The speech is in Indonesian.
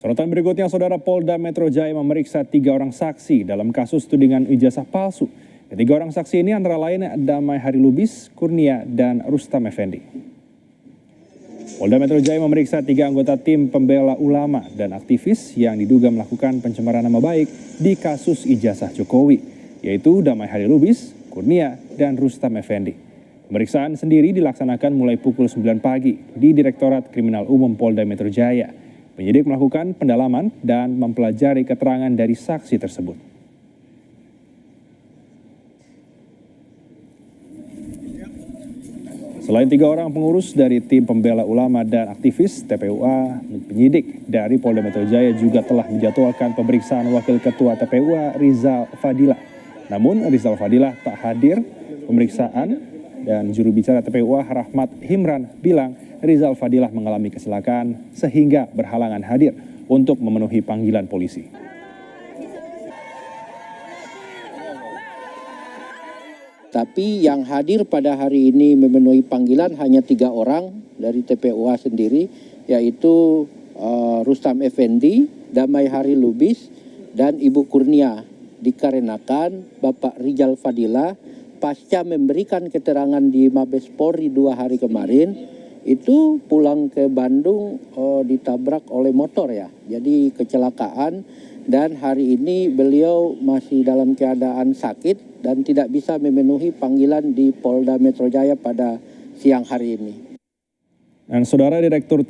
Sorotan berikutnya, Saudara, Polda Metro Jaya memeriksa 3 orang saksi dalam kasus tudingan ijazah palsu. Ketiga orang saksi ini antara lain Damai Hari Lubis, Kurnia, dan Rustam Effendi. Polda Metro Jaya memeriksa 3 anggota tim pembela ulama dan aktivis yang diduga melakukan pencemaran nama baik di kasus ijazah Jokowi, yaitu Damai Hari Lubis, Kurnia, dan Rustam Effendi. Pemeriksaan sendiri dilaksanakan mulai pukul 9 pagi di Direktorat Kriminal Umum Polda Metro Jaya. Penyidik melakukan pendalaman dan mempelajari keterangan dari saksi tersebut. Selain 3 orang pengurus dari tim pembela ulama dan aktivis, TPUA, penyidik dari Polda Metro Jaya juga telah menjadwalkan pemeriksaan Wakil Ketua TPUA Rizal Fadilah. Namun Rizal Fadilah tak hadir pemeriksaan dan juru bicara TPUA Rahmat Himran bilang Rizal Fadilah mengalami kecelakaan sehingga berhalangan hadir untuk memenuhi panggilan polisi. Tapi yang hadir pada hari ini memenuhi panggilan hanya 3 orang dari TPUA sendiri, yaitu Rustam Effendi, Damai Hari Lubis, dan Ibu Kurnia. Dikarenakan Bapak Rizal Fadilah pasca memberikan keterangan di Mabes Polri 2 hari kemarin, itu pulang ke Bandung ditabrak oleh motor ya. Jadi kecelakaan, dan hari ini beliau masih dalam keadaan sakit dan tidak bisa memenuhi panggilan di Polda Metro Jaya pada siang hari ini. Dan Saudara, Direktur